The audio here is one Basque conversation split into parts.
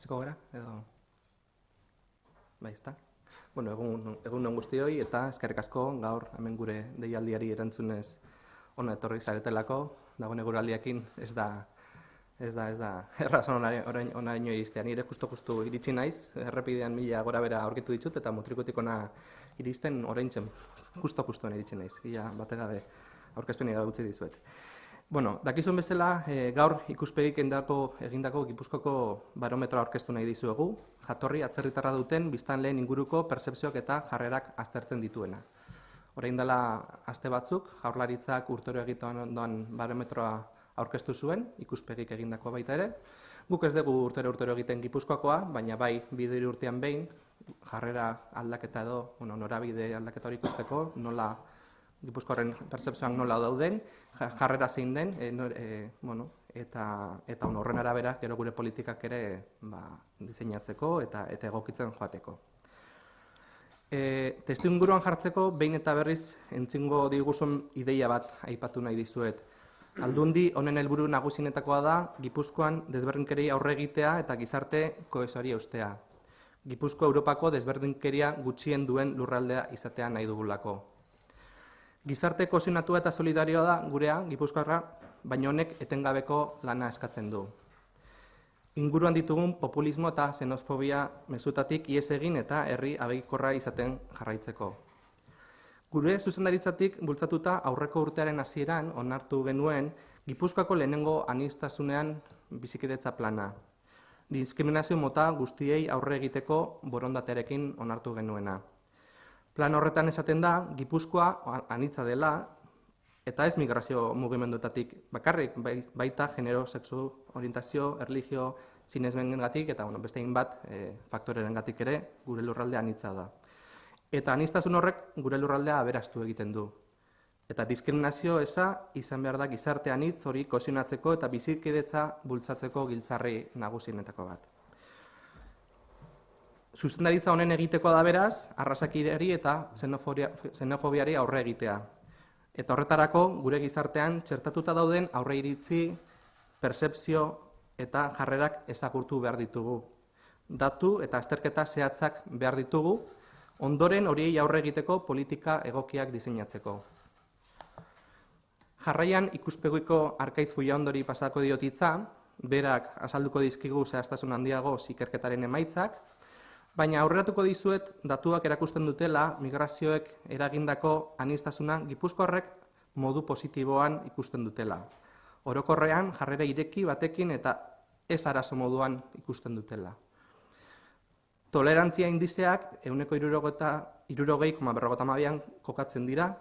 Hasiko gara, edo... Bai, ezta? Bueno, egun on guztioi eta eskerrik asko gaur hemen gure deialdiari erantzunez ona etorri zaretelako. Dagoen eguraldiarekin ez da errazon oraino iristea. Nire justu iritsi naiz, errepidean 1000 gora bera aurkitu ditut eta mutrikutik ona iristen oraintzen justuan iritsi naiz. Ia bategabe aurkezpenik utzi dizuet. Bueno, dakizuen bezala, gaur ikuspegik egindako Gipuzkoako barometroa aurkeztu nahi dizuegu, jatorri atzerritarra duten biztanleen inguruko pertzepzioak eta jarrerak aztertzen dituena. Orain dela aste batzuk, Jaurlaritzak urtero egiten ondoan barometroa aurkeztu zuen, ikuspegik egindakoa baita ere. Guk ez dugu urtero egiten Gipuzkoakoa, baina bai 2 urtean behin, jarrera aldaketa edo, norabide aldaketa hori ikusteko, nola Gipuzkoaren pertzepzioak nola dauden, jarrera zein den, eta horren arabera gero gure politikak ere diseinatzeko eta egokitzen joateko. Testuinguruan jartzeko behin eta berriz entzingo diguzun ideia bat aipatu nahi dizuet. Aldundi honen helburu nagusienetakoa da Gipuzkoan desberdinkeria aurre egitea eta gizarte kohesioari eustea. Gipuzkoa Europako desberdinkeria gutxien duen lurraldea izatea nahi dugulako. Gizarte kohesionatua eta solidarioa da gurea, Gipuzkoarra, baina honek etengabeko lana eskatzen du. Inguruan ditugun populismo eta xenofobia mezutatik ihes egin eta herri abegikorra izaten jarraitzeko. Gure zuzendaritzatik bultzatuta aurreko urtearen hasieran onartu genuen Gipuzkoako lehenengo aniztasunean bizikidetza plana. Diskriminazio mota guztiei aurre egiteko borondatearekin onartu genuena. Plan horretan esaten da, Gipuzkoa anitza dela, eta ez migrazio mugimenduetatik bakarrik, baita genero, sexu, orientazio, erlijio, sinesmengatik eta beste hainbat faktorerengatik ere gure lurraldea anitza da. Eta aniztasun horrek gure lurraldea aberastu egiten du. Eta diskriminazio eza izan behar da gizarte anitz hori kohesionatzeko eta bizikidetza bultzatzeko giltzarri nagusienetako bat. Zuzendaritza honen egiteko da beraz, arrazakideari eta xenofobiari aurre egitea. Eta horretarako gure gizartean txertatuta dauden aurre iritzi, pertzepzio eta jarrerak ezagurtu behar ditugu. Datu eta azterketa zehatzak behar ditugu, ondoren horiei aurre egiteko politika egokiak diseinatzeko. Jarraian ikuspegiko Arkaitz Fullaondori pasako diotitza, berak azalduko dizkigu zehaztasun handiago ikerketaren emaitzak, baina aurreratuko dizuet datuak erakusten dutela migrazioek eragindako aniztasuna Gipuzkoarrek modu positiboan ikusten dutela. Orokorrean jarrera ireki batekin eta ez arazo moduan ikusten dutela. Tolerantzia indizeak 60,52an kokatzen dira,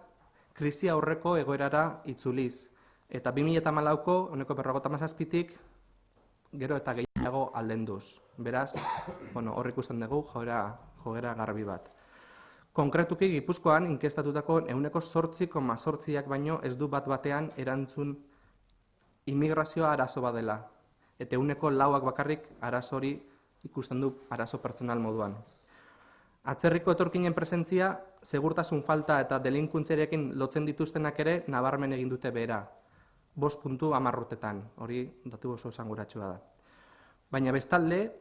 krisi aurreko egoerara itzuliz, eta 2014ko 57tik gero eta gehiago aldenduz. Beraz, hor ikusten dugu jogera garbi bat. Konkretuki Gipuzkoan inkestatutako 8,8ak baino ez du bat-batean erantzun immigrazioa arazo badela. Eta 4ak bakarrik arazo hori ikusten du arazo pertsonal moduan. Atzerriko etorkinen presentzia, segurtasun falta eta delinkuntziarekin lotzen dituztenak ere nabarmen egin dute behera. 5.10 urtetan, hori datu oso esanguratsua da. Baina bestalde,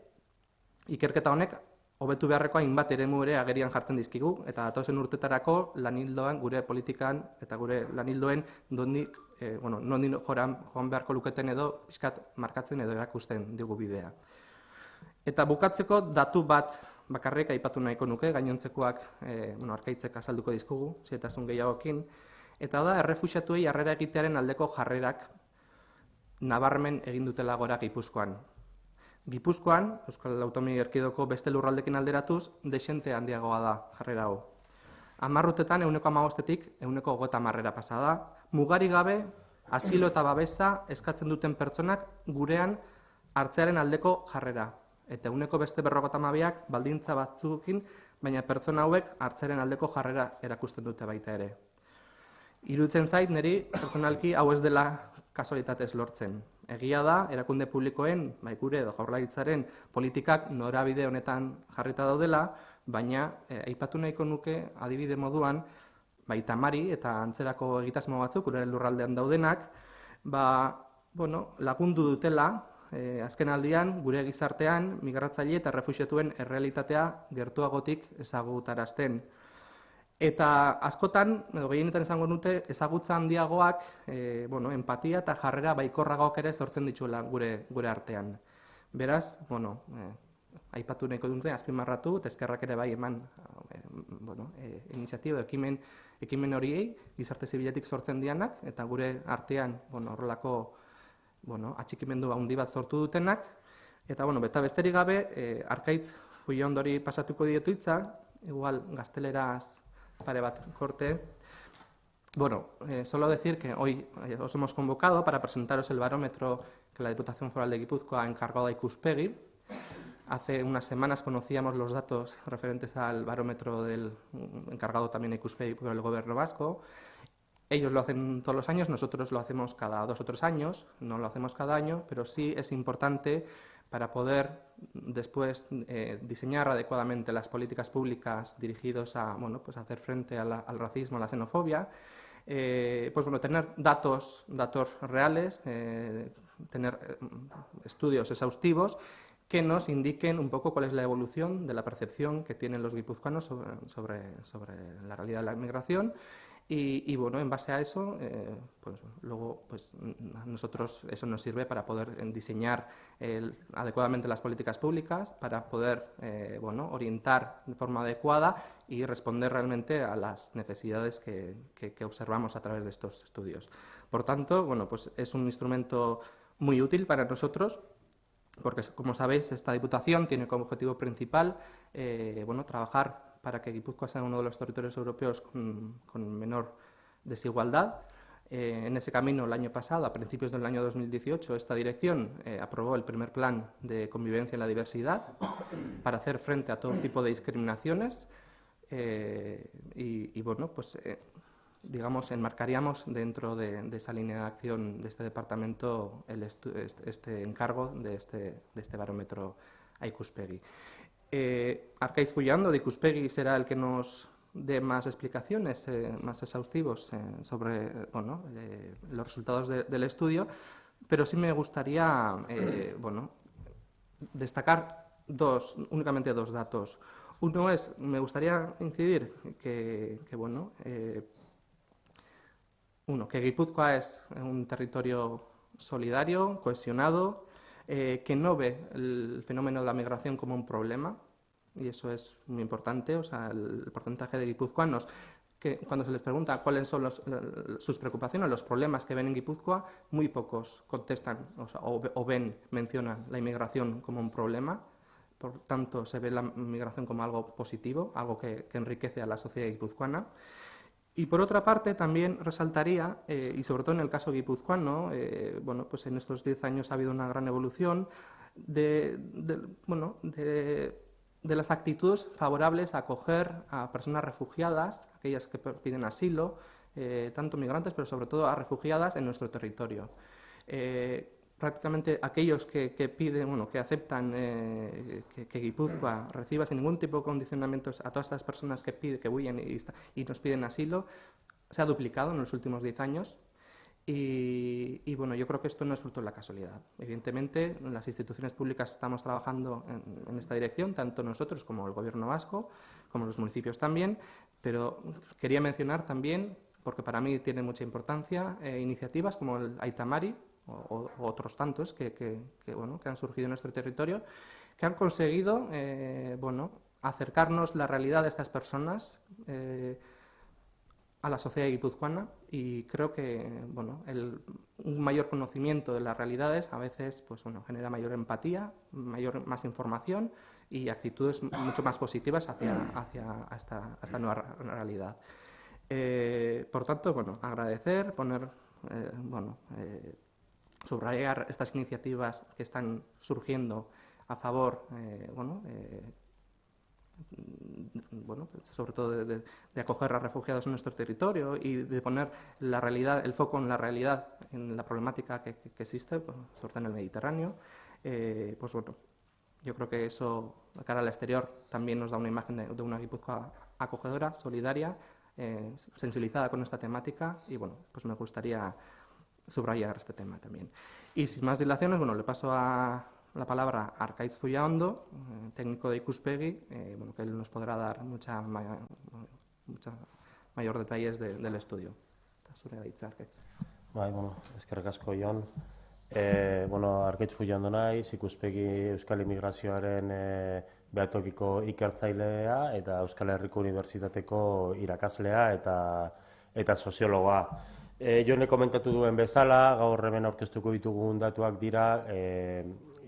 ikerketa honek hobetu beharreko hainbat eremu ere agerian jartzen dizkigu, eta datozen urtetarako lanildoan gure politikan eta gure lanildoen nondik joan beharko luketen edo iskat markatzen edo erakusten digu bidea. Eta bukatzeko datu bat bakarrik aipatu nahiko nuke, gainontzekoak Arkaitzek azalduko dizkugu, xehetasun gehiagokin, eta da errefuxiatuei harrera egitearen aldeko jarrerak nabarmen egin dutela gora Gipuzkoan. Gipuzkoan, Euskal Autonomia Erkidegoko beste lurraldekin alderatuz, dexente handiagoa da jarrera hau. 10 urtetan 15tik 50 pasa da, mugari gabe, asilo eta babesa eskatzen duten pertsonak gurean hartzearen aldeko jarrera. Eta beste 52ak baldintza batzuekin, baina pertsona hauek hartzearen aldeko jarrera erakusten dute baita ere. Iruditzen zait, niri pertsonalki hau ez dela kasualitatez lortzen. Egia da, erakunde publikoen, gure edo Jaurlaritzaren politikak norabide honetan jarrita daudela, baina aipatu nahiko nuke adibide moduan, Tamari eta antzerako egitasmo batzuk, gure lurraldean daudenak, lagundu dutela azken aldian, gure gizartean, migratzaile eta refuxiatuen errealitatea gertuagotik ezagutarazten. Eta askotan, edo gehienetan esango nuke, ezagutza handiagoak, empatia eta jarrera baikorragoak ere sortzen dituela gure artean. Beraz, aipatu nahiko dute, azpimarratu, eta eskerrak ere bai eman iniziatiba, ekimen horiei, gizarte zibiletik sortzen dianak, eta gure artean horrelako atxikimendu handi bat sortu dutenak. Eta beta besterik gabe, Arkaitz Fuiondori pasatuko dietu hitza, igual gazteleraz pare bat korte. Solo decir que hoy os hemos convocado para presentaros el barómetro que la Diputación Foral de Guipúzcoa ha encargado a Ikuspegi. Hace unas semanas conocíamos los datos referentes al barómetro encargado también a Ikuspegi por el Gobierno vasco. Ellos lo hacen todos los años, nosotros lo hacemos cada 2 o 3 años, no lo hacemos cada año, pero sí es importante para poder después diseñar adecuadamente las políticas públicas dirigidas a hacer frente al racismo, a la xenofobia, tener datos reales, tener estudios exhaustivos que nos indiquen un poco cuál es la evolución de la percepción que tienen los guipuzcoanos sobre la realidad de la inmigración. Y en base a eso, luego a nosotros eso nos sirve para poder diseñar adecuadamente las políticas públicas, para poder orientar de forma adecuada y responder realmente a las necesidades que observamos a través de estos estudios. Por tanto, es un instrumento muy útil para nosotros, porque, como sabéis, esta Diputación tiene como objetivo principal trabajar para que Guipúzcoa sea uno de los territorios europeos con menor desigualdad. En ese camino, el año pasado, a principios del año 2018, esta dirección aprobó el primer plan de convivencia en la diversidad para hacer frente a todo tipo de discriminaciones enmarcaríamos dentro de esa línea de acción de este departamento este encargo de este barómetro a Ikuspegi. Arkaitz Fuiando de Ikuspegi será el que nos dé más explicaciones, más exhaustivos sobre los resultados del estudio, pero sí me gustaría destacar únicamente dos datos. Uno es, me gustaría incidir que Guipúzcoa es un territorio solidario, cohesionado, que no ve el fenómeno de la migración como un problema, y eso es muy importante. O sea, el porcentaje de guipuzcoanos que cuando se les pregunta cuáles son sus preocupaciones, los problemas que ven en Guipúzcoa, muy pocos contestan mencionan la inmigración como un problema. Por tanto, se ve la migración como algo positivo, algo que enriquece a la sociedad guipuzcoana. Y por otra parte, también resaltaría, y sobre todo en el caso guipuzcoano, en estos 10 años ha habido una gran evolución de las actitudes favorables a acoger a personas refugiadas, aquellas que piden asilo, tanto migrantes, pero sobre todo a refugiadas en nuestro territorio. Prácticamente aquellos que piden, que aceptan que Guipúzcoa reciba sin ningún tipo de condicionamientos a todas estas personas que huyen y nos piden asilo, se ha duplicado en los últimos 10 años. Y yo creo que esto no es fruto de la casualidad. Evidentemente, las instituciones públicas estamos trabajando en esta dirección, tanto nosotros como el Gobierno vasco, como los municipios también, pero quería mencionar también, porque para mí tiene mucha importancia, iniciativas como el Aitamari, o otros tantos que han surgido en nuestro territorio, que han conseguido acercarnos la realidad de estas personas a la sociedad guipuzcoana, y creo que un mayor conocimiento de las realidades a veces genera mayor empatía, más información y actitudes mucho más positivas hacia esta nueva realidad. Por tanto, agradecer, subrayar estas iniciativas que están surgiendo a favor, sobre todo de acoger a refugiados en nuestro territorio y de poner el foco en la realidad, en la problemática que existe, sobre todo en el Mediterráneo. Yo creo que eso, de cara al exterior, también nos da una imagen de una Guipúzcoa acogedora, solidaria, sensibilizada con esta temática, y me gustaría subrayar este tema también. Y sin más dilaciones, bueno, le paso la palabra a Arkaitz Fullaondo, técnico de Ikuspegi, bueno, que él nos podrá dar mucha mayor detalles del estudio. Zure da hitza, Arkaitz. Bai, bueno, eskerrik asko, Jon. Arkaitz Fullaondo naiz, Ikuspegi Euskal Immigrazioaren behatokiko ikertzailea eta Euskal Herriko Unibertsitateko irakaslea eta soziologoa. Jone komentatu duen bezala, gaur hemen aurkeztuko ditugun datuak dira,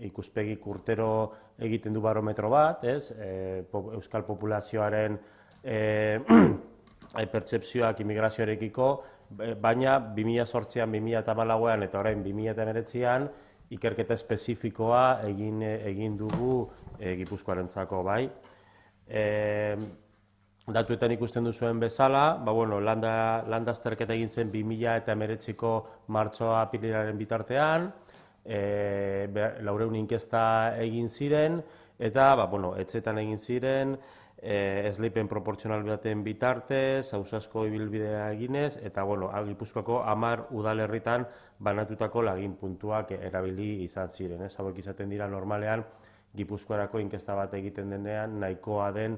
Ikuspegik urtero egiten du barometro bat, Euskal populazioaren pertsepzioak immigrazioarekiko, baina 2008an, 2014an eta orain 2019an ikerketa espezifikoa egin dugu Gipuzkoarentzako, bai. Datuetan ikusten duzuen bezala, landa azterketa egin zen 2019ko martxoa apirilaren bitartean, 400 inkesta egin ziren, eta etxetan egin ziren, esleipen proportzional baten bitartez, ausazko ibilbidea eginez, eta Gipuzkoako 10 udalerritan banatutako lagin puntuak erabili izan ziren. Hauek izaten dira normalean Gipuzkoarako inkesta bat egiten denean nahikoa den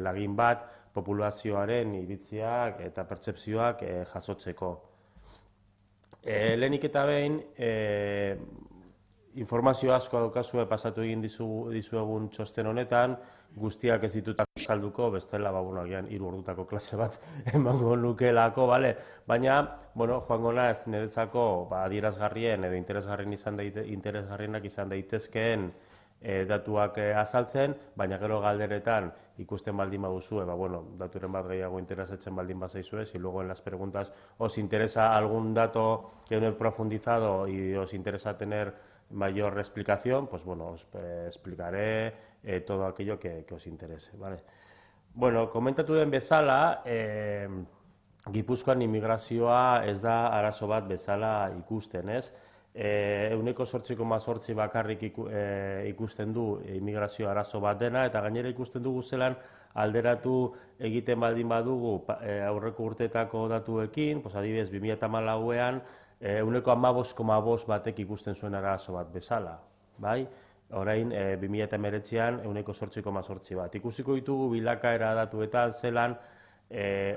lagin bat populazioaren iritziak eta pertsepzioak jasotzeko. Lehenik eta behin, informazio asko daukazue pasatu egin dizuegun txosten honetan, guztiak ez ditut azalduko, bestela, agian 3 ordutako klase bat emango nukeelako, baina, joango naiz niretzako adierazgarrien edo interesgarrienak izan daitezkeen datuak azaltzen, baina gero galderetan ikusten baldin baduzue, daturen bat gehiago interesatzen baldin bazaizue, si luego en las preguntas os interesa algún dato que no he profundizado y os interesa tener mayor explicación, pues os explicaré todo aquello que os interese, ¿vale? Komentatu den bezala, Gipuzkoan immigrazioa ez da arazo bat bezala ikusten, ez? 8,8 bakarrik ikusten du immigrazio arazo bat dena, eta gainera ikusten dugu zelan alderatu egiten baldin badugu aurreko urteetako datuekin, adibidez 2014an 15,5 batek ikusten zuen arazo bat bezala, bai? Orain 2019an 8,8 bat. Ikusiko ditugu bilakaera datuetan zelan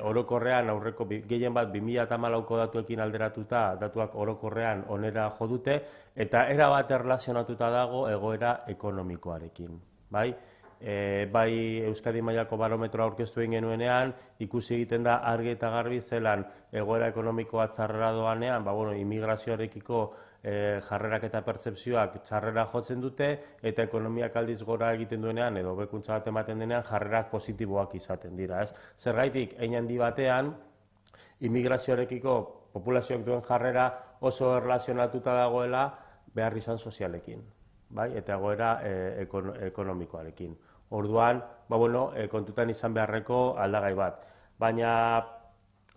orokorrean aurreko gehien bat 2014ko datuekin alderatuta datuak orokorrean onera jo dute eta erabat erlazionatuta dago egoera ekonomikoarekin, bai? Bai Euskadi mailako barometroa aurkeztu egin genuenean, ikusi egiten da argi eta garbi zelan egoera ekonomikoa txarrera doanean, immigrazioarekiko jarrerak eta pertsepzioak txarrera jotzen dute, eta ekonomiak aldiz gora egiten duenean, edo hobekuntza bat ematen denean, jarrerak positiboak izaten dira, ez? Zergatik, hein handi batean, immigrazioarekiko populazioak duen jarrera oso erlazionatuta dagoela behar izan sozialekin, bai? Eta egoera ekonomikoarekin. Orduan, kontutan izan beharreko aldagai bat. Baina,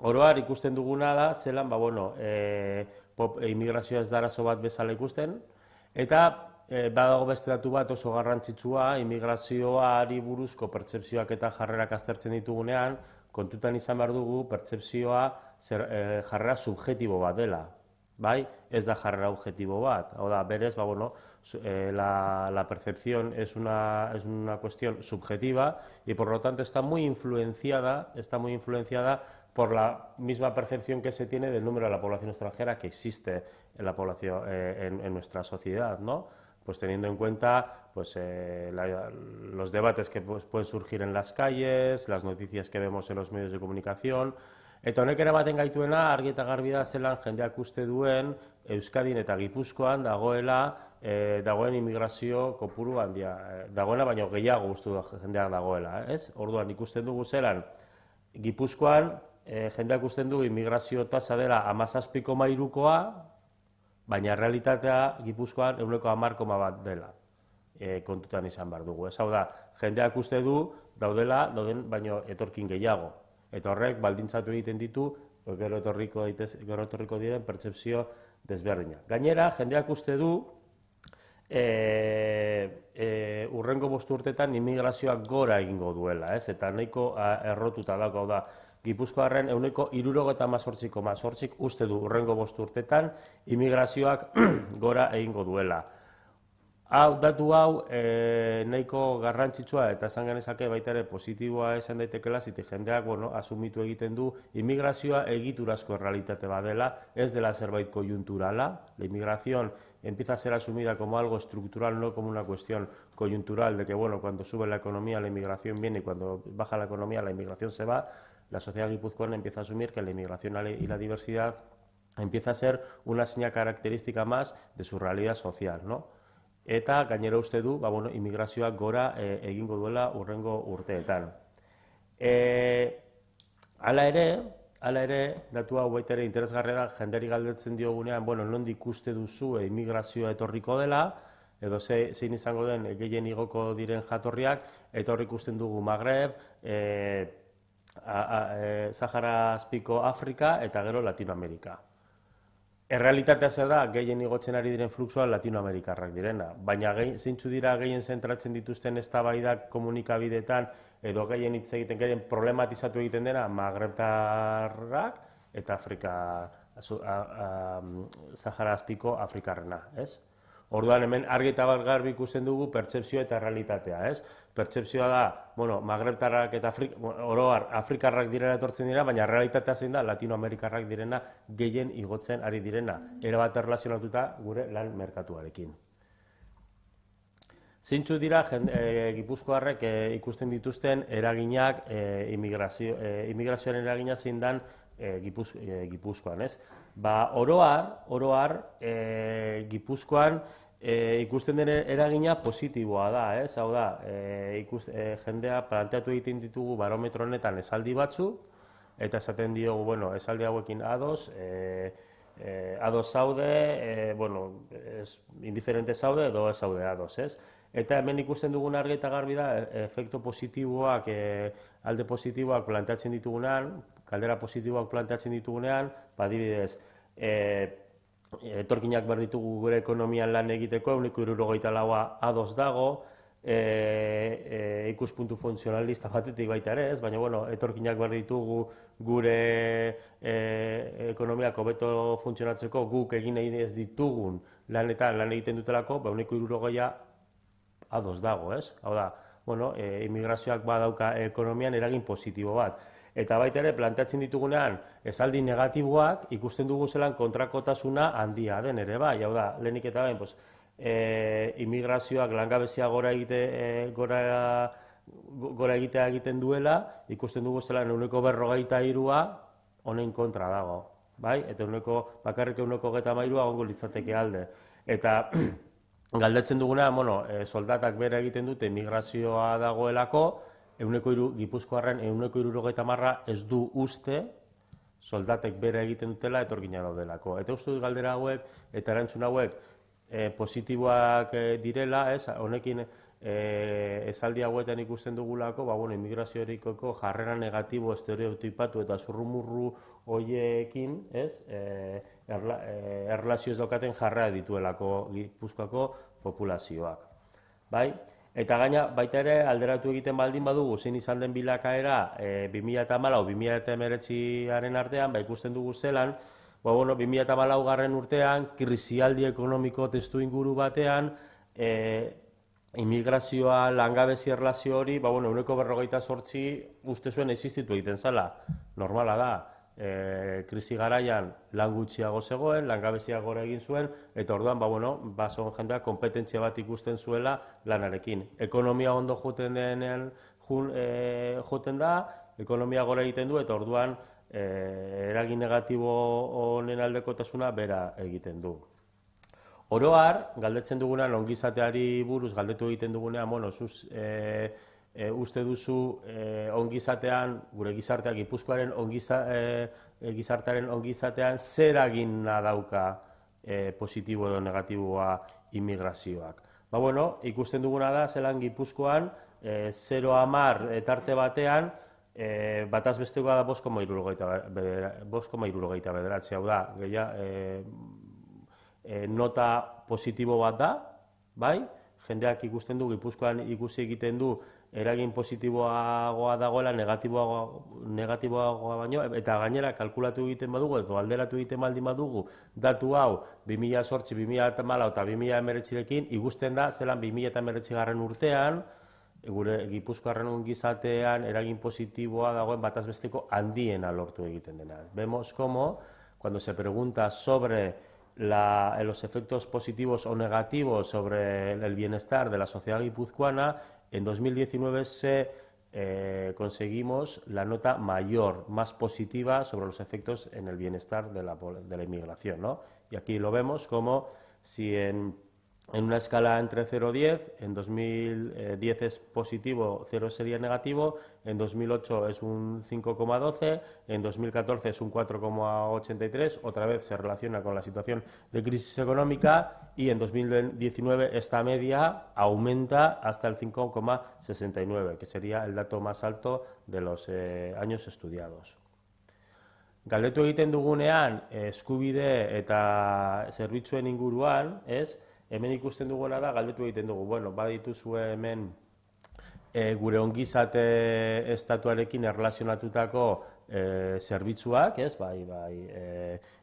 oroar ikusten duguna da, zelan, immigrazioa ez da arazo bat bezala ikusten, eta badago beste datu bat oso garrantzitsua, immigrazioari buruzko pertsepzioak eta jarrerak aztertzen ditugunean, kontutan izan behar dugu pertsepzioa jarrera subjetibo bat dela. Bai, ez da jarrera objetibo bat. Hau da, berez, la percepción es una cuestión subjetiva y por lo tanto está muy influenciada por la misma percepción que se tiene del número de la población extranjera que existe en la población en nuestra sociedad, ¿no? Pues teniendo en cuenta los debates que pueden surgir en las calles, las noticias que vemos en los medios de comunicación. Eta honek eramaten gaituena, argi eta garbi da zelan jendeak uste duen Euskadin eta Gipuzkoan dagoen immigrazio kopuru handia. Dagoena, baina gehiago uste du jendeak dagoela, ez? Orduan ikusten dugu zelan Gipuzkoan jendeak usten du immigrazio tasa dela 17,3koa, baina realitatea Gipuzkoan 10,1 dela. Kontutan izan behar dugu. Ez hau da, jendeak uste du dauden baino etorkin gehiago. Eta horrek baldintzatu egiten ditu, gero etorriko diren pertsepzio desberdinak. Gainera, jendeak uste du, urrengo 5 urtetan immigrazioak gora egingo duela, ez? Eta nahiko errotuta dago, da, Gipuzkoarren 68,8% uste du hurrengo 5 urtetan immigrazioak gora egingo duela. Datu hau nahiko garrantzitsua eta esan genezake baita ere positiboa esan daitekela, ziti jendeak asumitu egiten du immigrazioa egiturazko errealitate bat dela, ez dela zerbait koyunturala. La inmigración empieza a ser asumida como algo estructural, no como una cuestión coyuntural de que, cuando sube la economía la inmigración viene y cuando baja la economía la inmigración se va. La sociedad guipuzcoana empieza a asumir que la inmigración y la diversidad empieza a ser una seña característica más de su realidad social, ¿no? Eta gainera uste du, immigrazioak gora egingo duela hurrengo urteetan. Hala ere, datu hau baita ere interesgarria da, jenderi galdetzen diogunean, nondik uste duzu immigrazioa etorriko dela, edo zein izango den gehien igoko diren jatorriak, eta hor ikusten dugu Magreb, Sahara azpiko Afrika eta gero Latinoamerika. Errealitatea zer da, gehien igotzen ari diren fluxua Latinoamerikarrak direna, baina zeintzu dira gehien zentratzen dituzten eztabaidak komunikabideetan edo gehien hitz egiten, gehien problematizatu egiten dena Magrebtarrak eta Sahara azpiko Afrikarrena, ez? Orduan hemen argi eta garbi ikusten dugu pertzepzioa eta realitatea, ez? Pertzepzioa da, Magrebtarrak eta oroar Afrikarrak direla etortzen dira, baina realitatea zein da Latinoamerikarrak direna gehien igotzen ari direna, erabat erlazionatuta gure lan merkatuarekin. Zeintzu dira gipuzkoarrek ikusten dituzten eraginak, immigrazioaren eragina zein dan Gipuzkoan, ez? Oroar, Gipuzkoan ikusten den eragina positiboa da, ez? Hau da, jendea planteatu egiten ditugu barometro honetan esaldi batzu, eta esaten diogu, esaldi hauekin ados zaude, indiferente zaude edo ez zaude ados, ez? Eta hemen ikusten dugun argi eta garbi da, efektu positiboak, alde positiboak planteatzen ditugunean, kaldera positiboak planteatzen ditugunean, adibidez, etorkinak behar ditugu gure ekonomian lan egiteko, 74% ados dago, ikuspuntu funtzionalista batetik baita ere ez, baina etorkinak behar ditugu gure ekonomiak hobeto funtzionatzeko guk egin nahi ez ditugun lanetan lan egiten dutelako, 74% ados dago, ez? Hau da, immigrazioak badauka ekonomian eragin positibo bat. Eta baita ere, planteatzen ditugunean, esaldi negatiboak ikusten dugu zelan kontrakotasuna handia den ere bai. Hau da, lehenik eta behin, immigrazioak langabezia gora egitea egiten duela, ikusten dugu zelan 43% honen kontra dago. Eta bakarrik 33% ongo litzateke alde. Eta galdetzen dugunean, soldatak bere egiten dute immigrazioa dagoelako, Gipuzkoarren 70% ez du uste soldatek bere egiten dutela etorkina daudelako. Eta uste dut galdera hauek eta erantzun hauek positiboak direla, honekin esaldi hauetan ikusten dugulako, immigrazioarikoko jarrera negatibo estereotipatu eta zurrumurru horiekin, erlazio ez daukaten jarrera dituelako Gipuzkoako populazioak. Eta gaina, baita ere, alderatu egiten baldin badugu, zein izan den bilakaera 2014-2019 artean, ikusten dugu zelan, 2014 garren urtean, krisialdi ekonomiko testu inguru batean, immigrazioa, langabezi erlazio hori, 48% uste zuen existitu egiten zela. Normala da, krisi garaian lan gutxiago zegoen, langabezia gora egin zuen, eta orduan, baso jendeak kompetentzia bat ikusten zuela lanarekin. Ekonomia ondo joten da, ekonomia gora egiten du, eta orduan eragin negatibo honen aldekotasuna bera egiten du. Oroar, galdetzen dugunean, ongizateari buruz galdetu egiten dugunean, uste duzu ongizatean, gure gizarteak, Gipuzkoaren gizartearen ongizatean, zer eragina dauka positibo edo negatiboa immigrazioak. Ikusten duguna da, zelan Gipuzkoan, 0-10 tarte batean, bataz bestekoa da 5,79, hau da, nota positibo bat da, bai? Jendeak ikusten du, Gipuzkoan ikusi egiten du eragin positiboagoa dagoela negatiboagoa baino, eta gainera kalkulatu egiten badugu, edo alderatu egiten baldin badugu, datu hau 2008, 2014 eta 2019rekin, ikusten da, zelan 2019 urtean, gure Gipuzkoarren ongizatean eragin positiboa dagoen batazbesteko handiena lortu egiten dena. Vemos como, cuando se pregunta sobre los efectos positivos o negativos sobre el bienestar de la sociedad guipuzcoana, en 2019 conseguimos la nota mayor, más positiva sobre los efectos en el bienestar de la inmigración, ¿no? Y aquí lo vemos como si en una escala entre 0 y 10, en 2010 es positivo, 0 sería negativo, en 2008 es un 5,12, en 2014 es un 4,83, otra vez se relaciona con la situación de crisis económica, y en 2019 esta media aumenta hasta el 5,69, que sería el dato más alto de los años estudiados. Galdetu egiten dugunean, eskubide eta zerbitzuen inguruan, hemen ikusten duguna da, galdetu egiten dugu, bueno, badituzue hemen gure ongizate estatuarekin erlazionatutako zerbitzuak,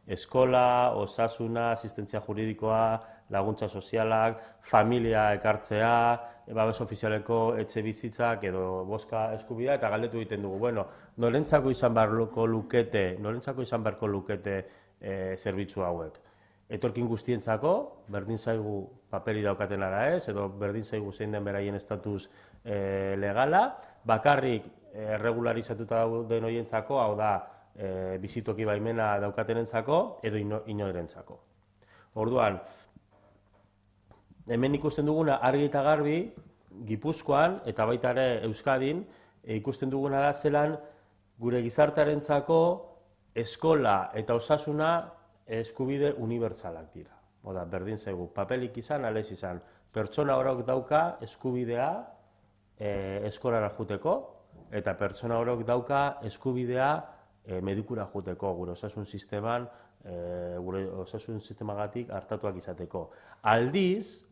eskola, osasuna, asistentzia juridikoa, laguntza sozialak, familia ekartzea, babes ofizialeko etxe bizitzak edo bozka eskubidea, eta galdetu egiten dugu, bueno, norentzako izan beharko lukete zerbitzu hauek? Etorkin guztientzako, berdin zaigu paperi daukaten ara ez, edo berdin zaigu zein den beraien estatus legala, bakarrik regularizatuta dauden horientzako, hau da, bizitoki baimena daukatenentzako, edo inorentzako. Orduan, hemen ikusten duguna argi eta garbi, Gipuzkoan, eta baita ere Euskadin, ikusten duguna da zelan gure gizartearentzako eskola eta osasuna eskubide unibertsalak dira. Oda, berdin zaigu, papelik izan, alez izan, pertsona orok dauka eskubidea eskolara juteko, eta pertsona orok dauka eskubidea medikura juteko, gure osasun sistemagatik hartatuak izateko. Aldiz,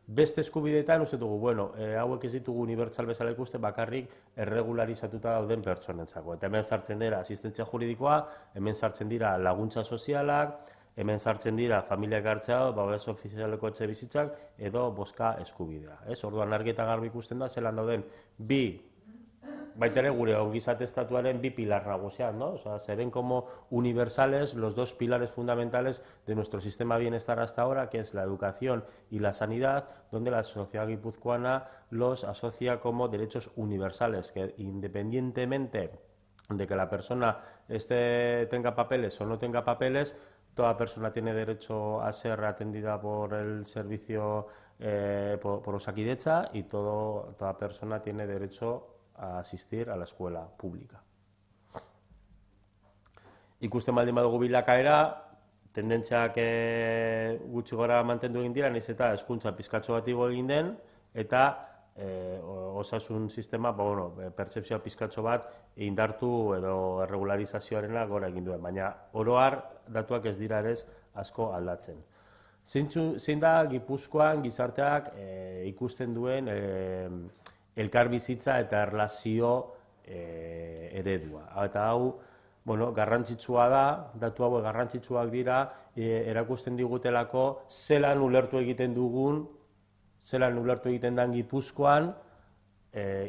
beste eskubideetan uste dugu, bueno, hauek ez ditugu unibertsal bezala ikuste bakarrik erregularizatuta dauden pertsonentzako. Eta hemen sartzen dira asistentzia juridikoa, hemen sartzen dira laguntza sozialak, hemen sartzen dira familiak hartzea, babes ofizialeko etxe bizitzak, edo bozka eskubidea. Orduan argi eta garbi ikusten da, zelan dauden baita ere gure ongizate estatuaren bi pilar nagusiak, ¿no? O sea, se ven como universales los dos pilares fundamentales de nuestro sistema de bienestar hasta ahora, que es la educación y la sanidad, donde la sociedad guipuzcoana los asocia como derechos universales, que independientemente de que la persona tenga papeles o no tenga papeles, toda persona tiene derecho a ser atendida por el servicio, por Osakidetza, y toda persona tiene derecho a asistir a la escuela pública. Ikusten baldin badugu bilakaera, tendentziak gutxi gora mantendu egin dira, nahiz eta hezkuntza pizkatxo bat igo egin den, eta osasun sistema, pertzepzioa pizkatxo bat indartu edo erregularizazioarena gora egin duen, baina oro har datuak ez dira ere asko aldatzen. Zein da Gipuzkoan gizarteak ikusten duen elkarbizitza eta erlazio eredua. Eta hau, garrantzitsua da, datu hauek garrantzitsuak dira, erakusten digutelako zelan ulertu egiten den Gipuzkoan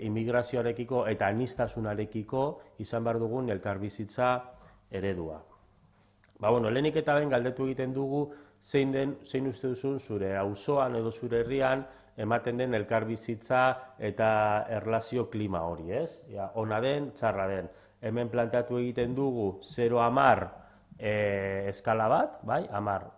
immigrazioarekiko eta aniztasunarekiko izan behar dugun elkarbizitza eredua. Lehenik eta behin galdetu egiten dugu zein uste duzun zure auzoan edo zure herrian ematen den elkarbizitza eta erlazio klima hori, ez? Ona den, txarra den. Hemen planteatu egiten dugu 0-10 eskala bat, 10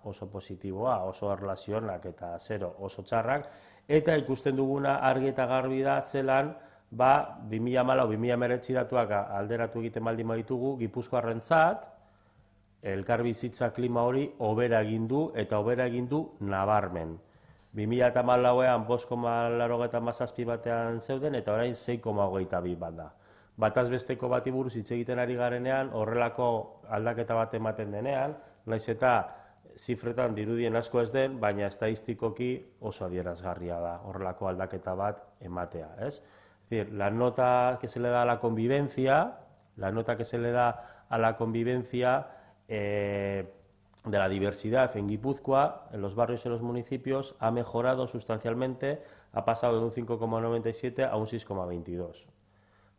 oso positiboa, oso erlazionak, eta 0 oso txarrak, eta ikusten duguna argi eta garbi da zelan 2014-2019 datuak alderatu egiten baldin baditugu, Gipuzkoarrentzat elkarbizitza klima hori hobera egin du, eta hobera egin du nabarmen. 2014an 5,87 batean zeuden, eta orain 6,22 bat da. Batazbesteko bati buruz hitz egiten ari garenean, horrelako aldaketa bat ematen denean, nahiz eta zifretan dirudien asko ez den, baina estatistikoki oso adierazgarria da horrelako aldaketa bat ematea, ez? Es decir, la nota que se le da a la convivencia, de la diversidad en Guipúzcoa, en los barrios y los municipios, ha mejorado sustancialmente, ha pasado de un 5,97 a un 6,22.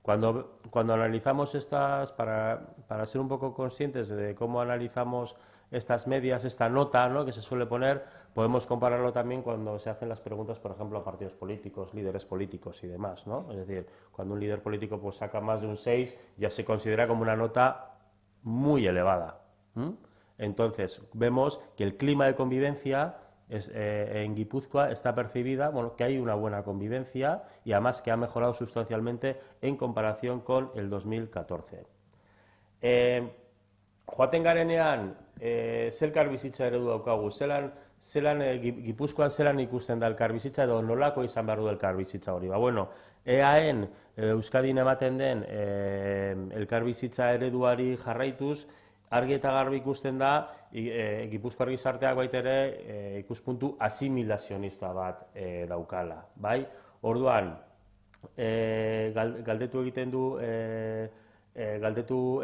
Cuando analizamos para ser un poco conscientes de cómo analizamos estas medias, esta nota, ¿no?, que se suele poner, podemos compararlo también cuando se hacen las preguntas, por ejemplo, a partidos políticos, líderes políticos y demás, ¿no? Es decir, cuando un líder político pues saca más de un 6, ya se considera como una nota muy elevada. Entonces, vemos que el clima de convivencia en Guipúzcoa está percibida, bueno, que hay una buena convivencia y además que ha mejorado sustancialmente en comparación con el 2014. Joaten garenean, ze elkarbizitza eredu daukagu, Gipuzkoan zelan ikusten da elkarbizitza edo nolako izan behar du elkarbizitza hori. Bueno, EAen Euskadin ematen den elkarbizitza ereduari jarraituz, argi eta garbi ikusten da, Gipuzkoar gizarteak baita ere ikuspuntu asimilazionista bat daukala. Orduan, galdetu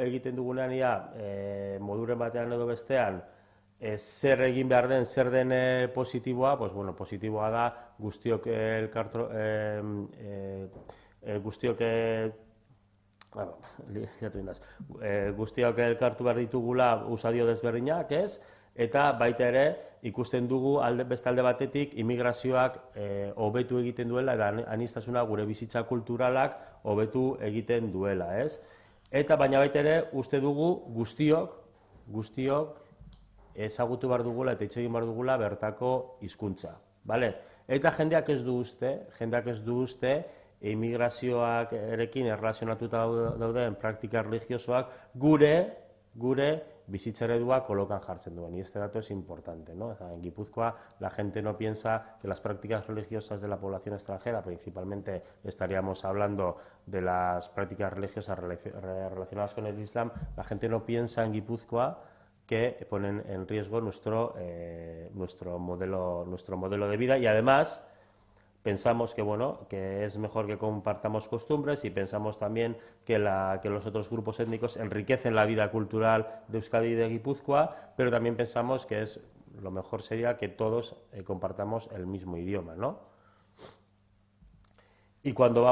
egiten dugunean moduren batean edo bestean, zer egin behar den, zer den positiboa, positiboa da guztiok elkartu behar ditugula usadio desberdinak, ez? Eta baita ere ikusten dugu beste alde batetik immigrazioak hobetu egiten duela eta aniztasuna gure bizitza kulturalak hobetu egiten duela, ez? Eta baina baita ere uste dugu guztiok ezagutu behar dugula eta hitz egin behar dugula bertako hizkuntza. Eta jendeak ez du uste immigrazioak erekin erlazionatuta dauden praktika religiosoak gure bizitza eredua kolokan jartzen duen. Y este dato es importante, ¿no? En Guipúzcoa la gente no piensa que las prácticas religiosas de la población extranjera, principalmente estaríamos hablando de las prácticas religiosas relacionadas con el Islam, la gente no piensa en Guipúzcoa que ponen en riesgo nuestro modelo de vida y además pensamos que es mejor que compartamos costumbres y pensamos también que los otros grupos étnicos enriquecen la vida cultural de Euskadi y de Guipúzcoa, pero también pensamos que lo mejor sería que todos compartamos el mismo idioma, ¿no? Y cuando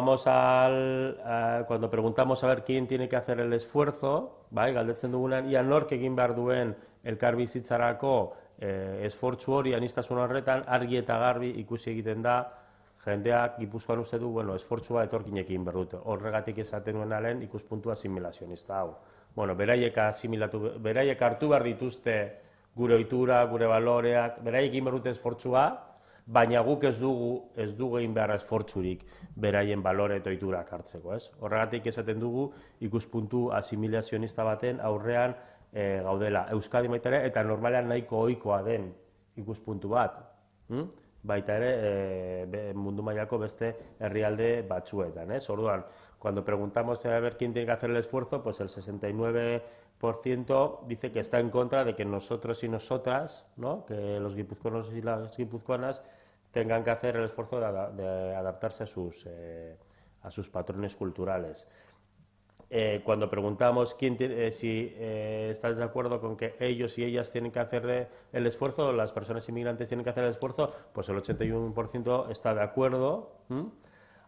preguntamos a ver quién tiene que hacer el esfuerzo, galdetzen dugunean, ia nork egin behar duen elkarbizitzarako esfortzu hori aniztasun horretan, argi eta garbi ikusi egiten da, jendeak Gipuzkoan uste du, esfortzua etorkinekin behar dute. Horregatik esaten nuen alen ikuspuntu asimilazionista hau. Beraiek hartu behar dituzte gure ohitura, gure baloreak, beraiek egin behar dute esfortzua, baina guk ez dugu egin behar esfortzurik beraien balore eta ohiturak hartzeko. Horregatik esaten dugu ikuspuntu asimilazionista baten aurrean gaudela. Euskadi baita ere, eta normalean nahiko ohikoa den ikuspuntu bat. Baita ere mundu mailako beste herrialde batzuetan. Orduan, cuando preguntamos a ver quién tiene que hacer el esfuerzo, pues el 69% dice que está en contra de que nosotros y nosotras, ¿no?, que los guipuzcoanos y las guipuzcoanas tengan que hacer el esfuerzo de adaptarse a sus patrones culturales. Cuando preguntamos si estás de acuerdo con que ellos y ellas tienen que hacer el esfuerzo, las personas inmigrantes tienen que hacer el esfuerzo, pues el 81% está de acuerdo.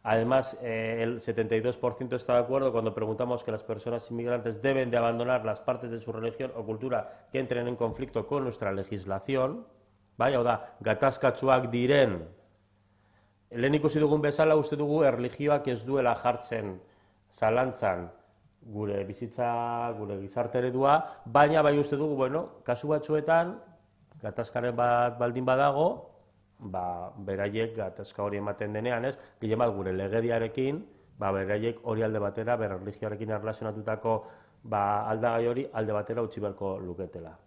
Además, el 72% está de acuerdo cuando preguntamos que las personas inmigrantes deben de abandonar las partes de su religión o cultura que entren en conflicto con nuestra legislación. Hau da, gatazkatsuak diren, lehen ikusi dugun bezala uste dugu erlijioak ez duela jartzen zalantzan gure bizitza, gure gizarte eredua, baina bai uste dugu, kasu batzuetan, gatazkaren bat baldin badago, beraiek gatazka hori ematen denean, gehien gure legediarekin, beraiek hori alde batera, erlijioarekin erlazionatutako aldagai hori alde batera utzi beharko luketela.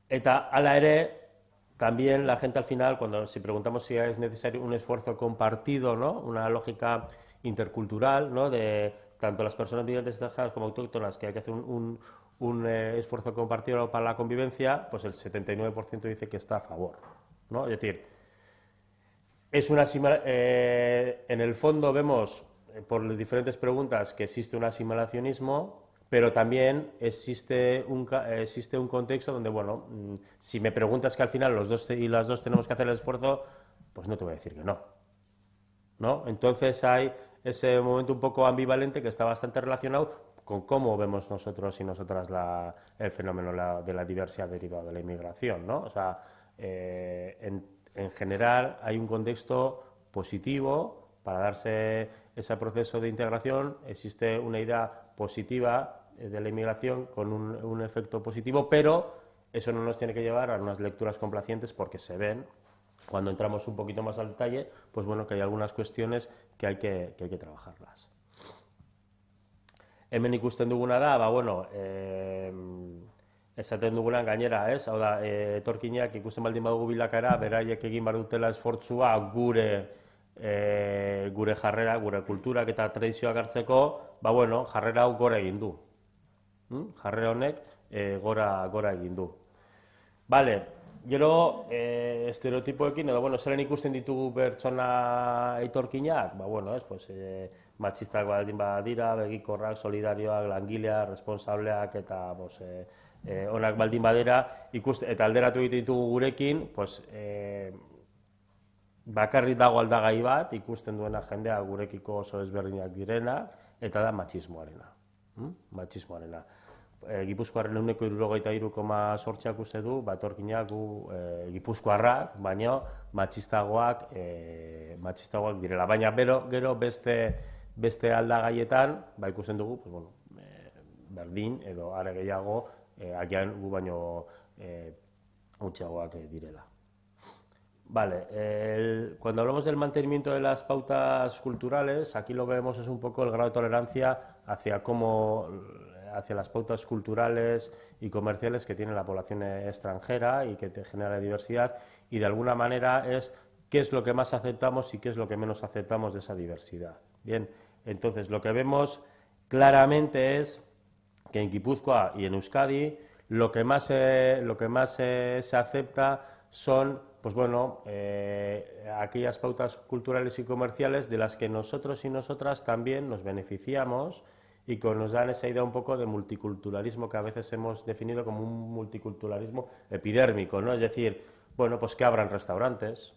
Eta hala ere, también la gente al final, si preguntamos si es necesario un esfuerzo compartido, ¿no?, una lógica intercultural, ¿no?, de tanto las personas migrantes extranjeras como autóctonas, que hay que hacer un esfuerzo compartido para la convivencia, pues el 79% dice que está a favor, ¿no? Es decir, En el fondo vemos, por las diferentes preguntas, que existe un asimilacionismo, pero también existe un contexto donde, bueno, si me preguntas que al final los dos y las dos tenemos que hacer el esfuerzo, pues no te voy a decir que no, ¿no? Entonces hay ese momento un poco ambivalente que está bastante relacionado con cómo vemos nosotros y nosotras el fenómeno de la diversidad derivada de la inmigración, ¿no? O sea, en general hay un contexto positivo para darse ese proceso de integración, existe una idea positiva de la inmigración con un efecto positivo, pero eso no nos tiene que llevar a unas lecturas complacientes porque se ven, cuando entramos un poquito más al detalle, pues bueno, que hay algunas cuestiones que hay que trabajarlas. Hemen ikusten duguna da, bueno, esaten duguna gainera, ez? Hau da, etorkinak ikusten baldin badugu bilakaera, beraiek egin behar dutela esfortzua gure jarrera, gure kulturak eta tradizioak hartzeko, bueno, jarrera hau gora egin du. Jarrera honek gora egin du. Bale, gero, estereotipoekin, edo, bueno, zeren ikusten ditugu pertsona etorkinak, bueno, ez, pues, matxistak baldin badira, begikorrak, solidarioak, langileak, responsableak, eta, onak baldin badera, eta alderatu egiten ditugu gurekin, pues, bakarrik dago aldagai bat, ikusten duena jendea gurekiko oso ezberdinak direna, eta da matxismoarena. Matxismoarena. Gipuzkoarren 73,8ak uste du, etorkinak gipuzkoarrak, baina matxistagoak direla. Baina gero beste aldagaietan, ikusten dugu, berdin edo are gehiago, agian gu baino gutxiagoak direla. Vale, cuando hablamos del mantenimiento de las pautas culturales, aquí lo que vemos es un poco el grado de tolerancia hacia las pautas culturales y comerciales que tiene la población extranjera y que te genera diversidad, y de alguna manera es qué es lo que más aceptamos y qué es lo que menos aceptamos de esa diversidad. Bien, entonces lo que vemos claramente es que en Guipúzcoa y en Euskadi lo que más se acepta son, pues bueno, aquellas pautas culturales y comerciales de las que nosotros y nosotras también nos beneficiamos y que nos dan esa idea un poco de multiculturalismo que a veces hemos definido como un multiculturalismo epidérmico, ¿no? Es decir, bueno, pues que abran restaurantes,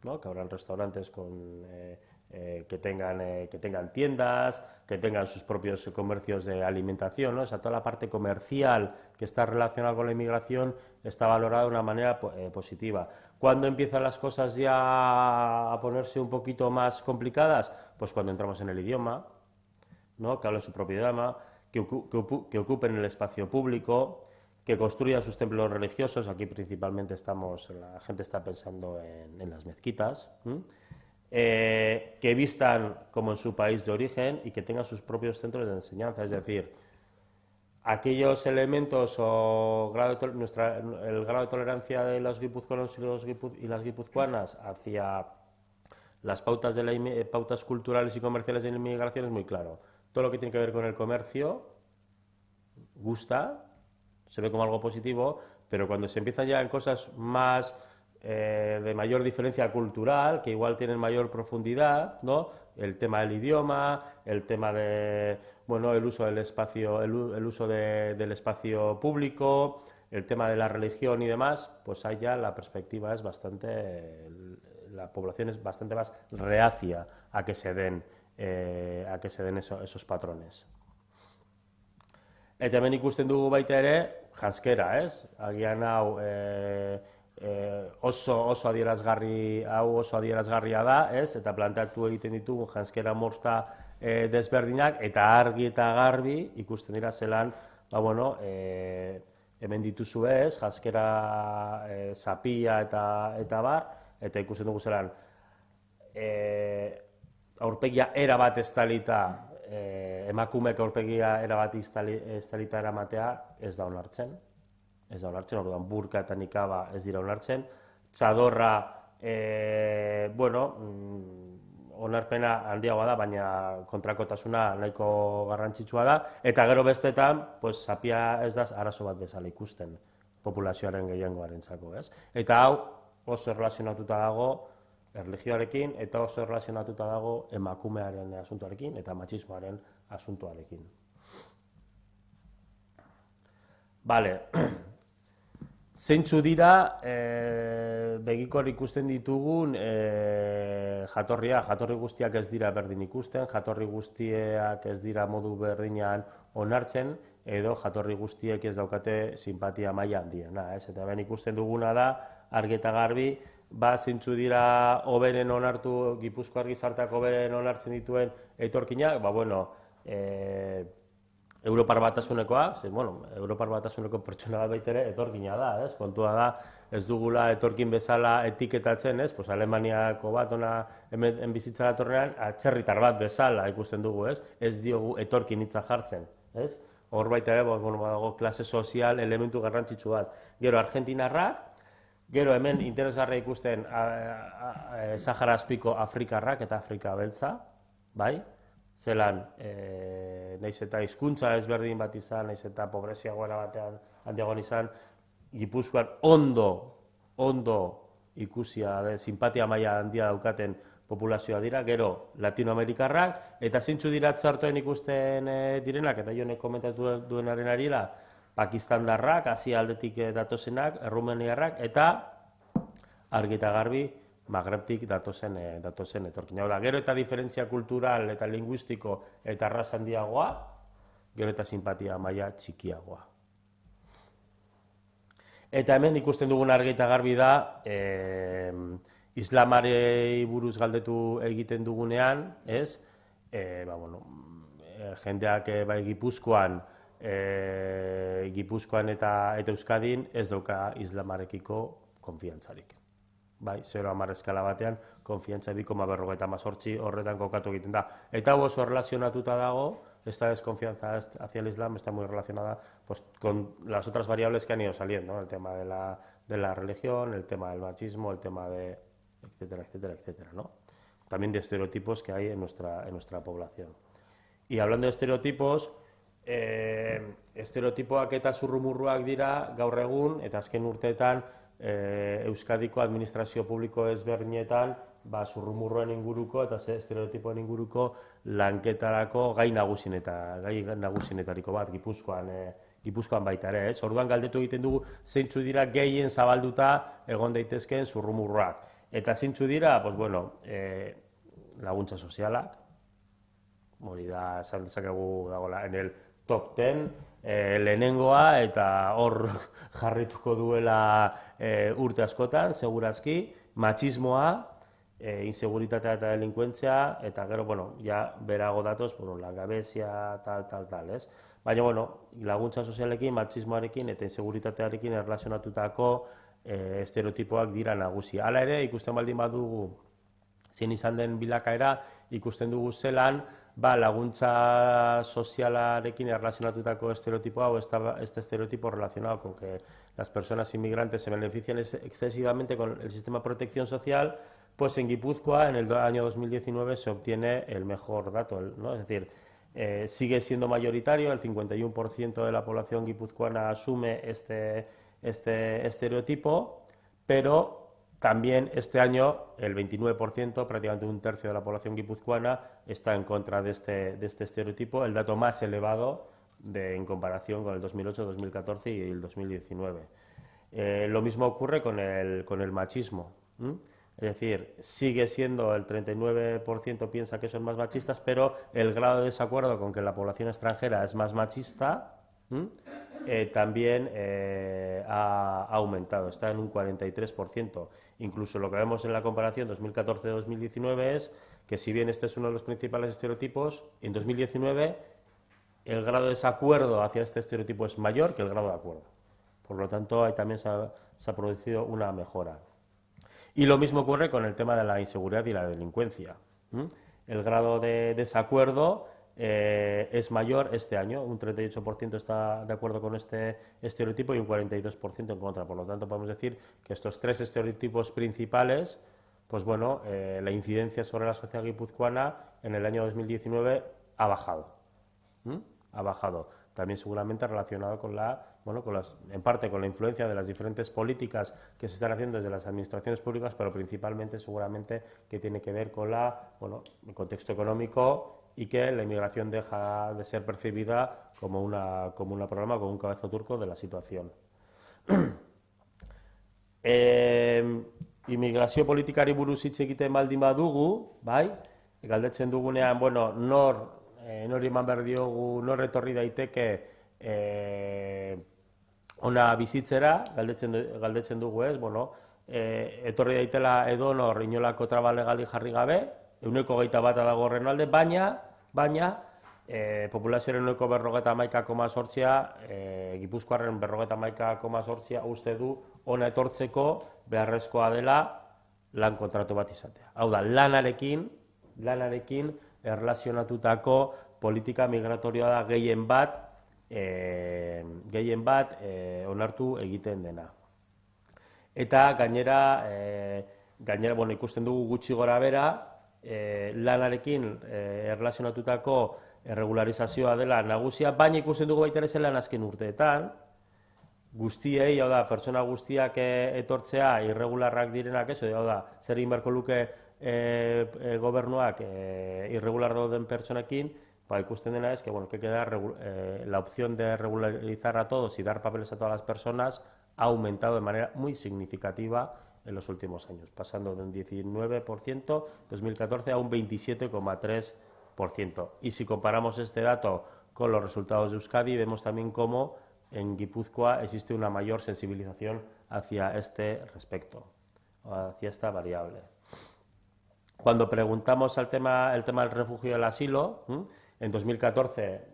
¿no? Que abran restaurantes que tengan tiendas, que tengan sus propios comercios de alimentación, ¿no? O sea, toda la parte comercial que está relacionada con la inmigración está valorada de una manera positiva. ¿Cuándo empiezan las cosas ya a ponerse un poquito más complicadas? Pues cuando entramos en el idioma, ¿no? Que hablen su propio idioma, que ocupen el espacio público, que construyan sus templos religiosos. Aquí principalmente la gente está pensando en las mezquitas, que vistan como en su país de origen y que tengan sus propios centros de enseñanza. Es decir, aquellos elementos o el grado de tolerancia de los guipuzcoanos y las guipuzcoanas hacia las pautas culturales y comerciales de la inmigración es muy claro. Todo lo que tiene que ver con el comercio gusta, se ve como algo positivo, pero cuando se empiezan ya en cosas más de mayor diferencia cultural, que igual tienen mayor profundidad, ¿no? El tema del idioma, el tema de, bueno, el uso del espacio, el uso del espacio público, el tema de la religión y demás, pues ahí ya la perspectiva es la población es bastante más reacia a que se den esos patrones. Eta hemen ikusten dugu baita ere, janskera, ez? Agian hau oso adierazgarria da, ez? Eta planteatu egiten ditugu janskera mota desberdinak, eta argi eta garbi ikusten dira zelan, bueno, hemen dituzu ez, janskera zapia eta bar, eta ikusten dugu zelan aurpegia erabat estalita, emakumeek aurpegia erabat estalita eramatea ez da onartzen. Orduan burka eta nikaba ez dira onartzen. Txadorra, bueno, onarpena handiagoa da, baina kontrakotasuna nahiko garrantzitsua da. Eta gero bestetan, pues, zapia ez da arazo bat bezala ikusten populazioaren gehiengoarentzako, ez? Eta hau oso erlazionatuta dago erlijioarekin, eta oso erlazionatuta dago emakumearen asuntoarekin eta matxismoaren asuntoarekin. Bale, zeintzu dira begikor ikusten ditugun jatorri guztiak ez dira berdin ikusten, jatorri guztiak ez dira modu berdinean onartzen, edo jatorri guztiek ez daukate simpatia maila handiena, ez? Eta ben ikusten duguna da, argi eta garbi, zeintzu dira hoberen onartu, Gipuzkoar gizarteak hoberen onartzen dituen etorkinak, Europar Batasunekoak, Europar Batasuneko pertsona bat baitere etorkina da, ez? Kontua da, ez dugula etorkin bezala etiketatzen, ez? Alemaniako bat ona hemen bizitzara tornean, atzerritar bat bezala ikusten dugu, ez? Ez diogu etorkin hitza jartzen, ez? Hor baita ere, badago klase sozial elementu garrantzitsu bat. Gero, Argentinarrak, gero hemen interesgarria ikusten Sahara azpiko Afrikarrak eta Afrika beltza, bai? Zelan, nahiz eta hizkuntza ezberdin bat izan, nahiz eta pobrezia goera batean handiagoan izan, Gipuzkoan ondo ikusia, simpatia maila handia daukaten populazioa dira, gero Latinoamerikarrak, eta zeintzu dira txartoen ikusten direnak, eta jonek komentatu duenaren arira, Pakistandarrak, Asia aldetik datozenak, Errumeniarrak, eta argi eta garbi, Magrebtik datozen etorkina. Gero eta diferentzia kultural eta linguistiko eta arras handiagoa, gero eta simpatia maila txikiagoa. Eta hemen ikusten dugun argi eta garbi da, islamari buruz galdetu egiten dugunean, ez? Jendeak bai Gipuzkoan eta Euskadin ez dauka islamarekiko konfiantzarik. Bai, 0-10 eskala batean, konfiantza 2,58 horretan kokatu egiten da. Eta oso relazionatuta dago, esta desconfianza hacia el Islam está muy relacionada con las otras variables que han ido saliendo, ¿no? El tema de la religión, el tema del machismo, el tema de etcétera, etcétera, etcétera, ¿no? También de estereotipos que hay en nuestra población. Y hablando de estereotipos, estereotipoak eta zurrumurruak dira gaur egun, eta azken urteetan, Euskadiko administrazio publiko ezberdinetan zurrumurruen inguruko eta estereotipoen inguruko lanketarako gai nagusienetariko bat Gipuzkoan baita ere, ez? Orduan galdetu egiten dugu zeintzu dira gehien zabalduta egon daitezkeen zurrumurruak. Eta zeintzu dira, laguntza sozialak, hori da, esan dezakegu dagoela, en el top 10, lehenengoa eta hor jarrituko duela urte askotan, segurazki, matxismoa, inseguritatea eta delinkuentzia, eta gero, ja berago datoz, langabezia, tal, ez? Baina, laguntza sozialekin, matxismoarekin eta inseguritatearekin erlazionatutako estereotipoak dira nagusia. Hala ere, ikusten baldin badugu zein izan den bilakaera, ikusten dugu zelan, laguntza sozialarekin erlazionatutako estereotipoa o este estereotipo relacionado con que las personas inmigrantes se benefician excesivamente con el sistema de protección social, pues en Guipúzcoa en el año 2019 se obtiene el mejor dato, ¿no? Es decir, sigue siendo mayoritario, el 51% de la población guipuzcoana asume este estereotipo, pero también este año el 29%, prácticamente un tercio de la población guipuzcoana, está en contra de este estereotipo, el dato más elevado en comparación con el 2008, 2014 y el 2019. Lo mismo ocurre con el machismo. Es decir, sigue siendo el 39% piensa que son más machistas, pero el grado de desacuerdo con que la población extranjera es más machista también ha aumentado, está en un 43%. Incluso lo que vemos en la comparación 2014-2019 es que si bien este es uno de los principales estereotipos, en 2019 el grado de desacuerdo hacia este estereotipo es mayor que el grado de acuerdo. Por lo tanto, ahí también se ha producido una mejora. Y lo mismo ocurre con el tema de la inseguridad y la delincuencia. El grado de desacuerdo es mayor este año, un 38% está de acuerdo con este estereotipo y un 42% en contra. Por lo tanto, podemos decir que estos tres estereotipos principales, la incidencia sobre la sociedad guipuzcoana en el año 2019 ha bajado. Ha bajado. también seguramente relacionado con en parte con la influencia de las diferentes políticas que se están haciendo desde las administraciones públicas, pero principalmente seguramente que tiene que ver con el contexto económico y que la inmigración deja de ser percibida como un problema, como un cabezo turco de la situación. Immigrazio politikari buruz hitz egiten baldin badugu, bai? Galdetzen dugunean, nori eman behar diogu, nor etorri daiteke ona bizitzera, galdetzen dugu ez, etorri daitela edonor inolako traba legali jarri gabe, 21% dago horren alde, baina populazioaren 41,8%, Gipuzkoarren 41,8% uste du ona etortzeko beharrezkoa dela lan kontratu bat izatea. Hau da, lanarekin erlazionatutako politika migratorioa da gehien bat onartu egiten dena. Eta gainera ikusten dugu gutxi gora bera, lanarekin erlazionatutako erregularizazioa dela nagusia, baina ikusten dugu baita ere zelan azken urteetan, guztiei, hau da, pertsona guztiak etortzea irregularrak direnak ez, hau da, zer egin beharko luke gobernuak irregular dauden pertsonekin, ikusten dena es que queda la opción de regularizar a todos y dar papeles a todas las personas ha aumentado de manera muy significativa en los últimos años, pasando de un 19% 2014 a un 27,3%. Y si comparamos este dato con los resultados de Euskadi, vemos también cómo en Guipúzcoa existe una mayor sensibilización hacia este respecto, hacia esta variable. Cuando preguntamos el tema del refugio y el asilo, en 2014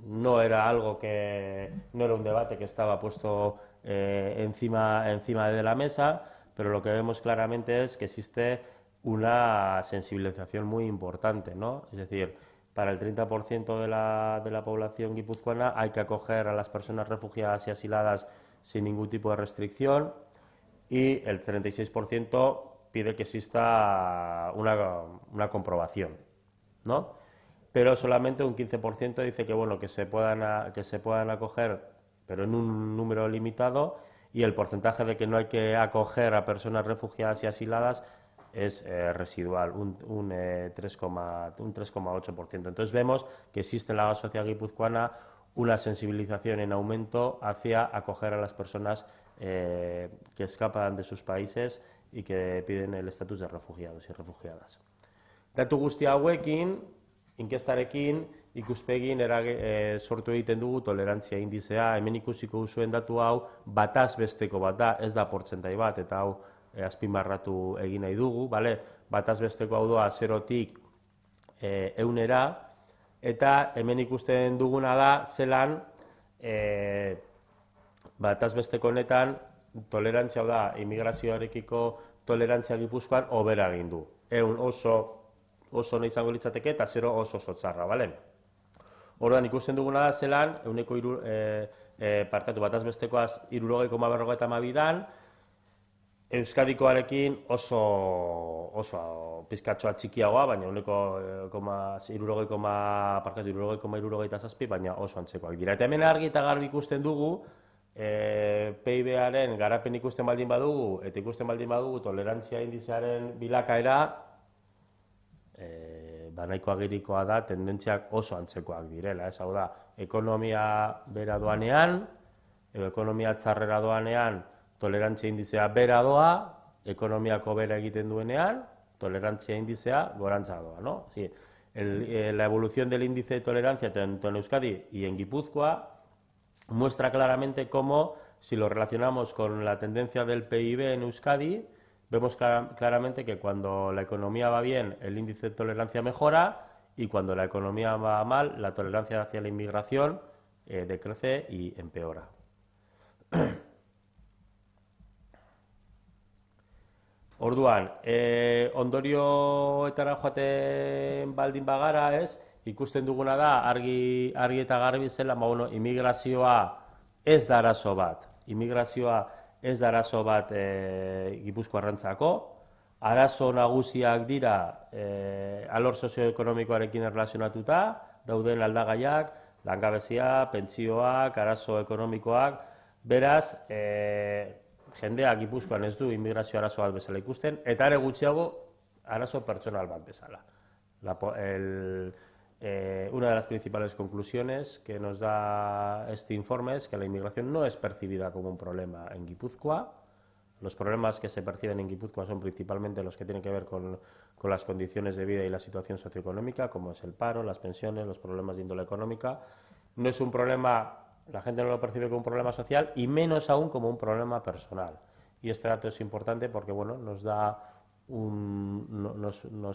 no era un debate que estaba puesto encima de la mesa, pero lo que vemos claramente es que existe una sensibilización muy importante, ¿no? Es decir, para el 30% de la población guipuzcoana hay que acoger a las personas refugiadas y asiladas sin ningún tipo de restricción, y el 36% pide que exista una comprobación, ¿no? Pero solamente un 15% dice que se puedan acoger, pero en un número limitado, y el porcentaje de que no hay que acoger a personas refugiadas y asiladas es residual, un 3,8%. Entonces vemos que existe en la sociedad guipuzcoana una sensibilización en aumento hacia acoger a las personas que escapan de sus países y que piden el estatus de refugiados y refugiadas. Datu guzti hauekin, inkestarekin, ikuspegin sortu egiten dugu tolerantzia indizea. Hemen ikusiko duzuen datu hau bataz besteko bat da, ez da portzentai bat, eta hau azpimarratu egin nahi dugu, bataz besteko hau doa 0-tik 100-era, eta hemen ikusten duguna da zelan bataz besteko honetan tolerantzia, hau da, immigrazioarekiko tolerantzia Gipuzkoan hobera egin du. 100 oso ona izango litzateke eta 0 oso txarra, bale? Orduan ikusten duguna da zelan, bataz bestekoaz 60,52 dan, Euskadikoarekin oso pizkatxoa txikiagoa, baina 60,67, baina oso antzekoak dira. Eta hemen argi eta garbi ikusten dugu, PIB-aren garapen ikusten baldin badugu, eta ikusten baldin badugu tolerantzia indizearen bilakaera, nahiko agirikoa da, tendentziak oso antzekoak direla. Hau da, ekonomia bera doanean, edo ekonomia txarrera doanean, tolerantzia indizea bera doa, ekonomiako bera egiten duenean, tolerantzia indizea gorantza doa, ¿no? La evolución del índice de tolerancia tanto en Euskadi y en Guipúzcoa muestra claramente cómo, si lo relacionamos con la tendencia del PIB en Euskadi, vemos claramente que cuando la economía va bien, el índice de tolerancia mejora, y cuando la economía va mal, la tolerancia hacia la inmigración decrece y empeora. Orduan, ondorioetara joaten baldin bagara, ikusten duguna da, argi eta garbi zela, immigrazioa ez da arazo bat. Gipuzkoarrentzako. Arazo nagusiak dira alor sozioekonomikoarekin erlazionatuta, dauden aldagaiak, langabezia, pentsioak, arazo ekonomikoak, beraz, jendeak Gipuzkoan ez du immigrazio arazo bat bezala ikusten, eta are gutxiago arazo pertsonal bat bezala. Una de las principales conclusiones que nos da este informe es que la inmigración no es percibida como un problema en Guipúzcoa. Los problemas que se perciben en Guipúzcoa son principalmente los que tienen que ver con las condiciones de vida y la situación socioeconómica, como es el paro, las pensiones, los problemas de índole económica. No es un problema, la gente no lo percibe como un problema social y menos aún como un problema personal. Y este dato es importante porque bueno, nos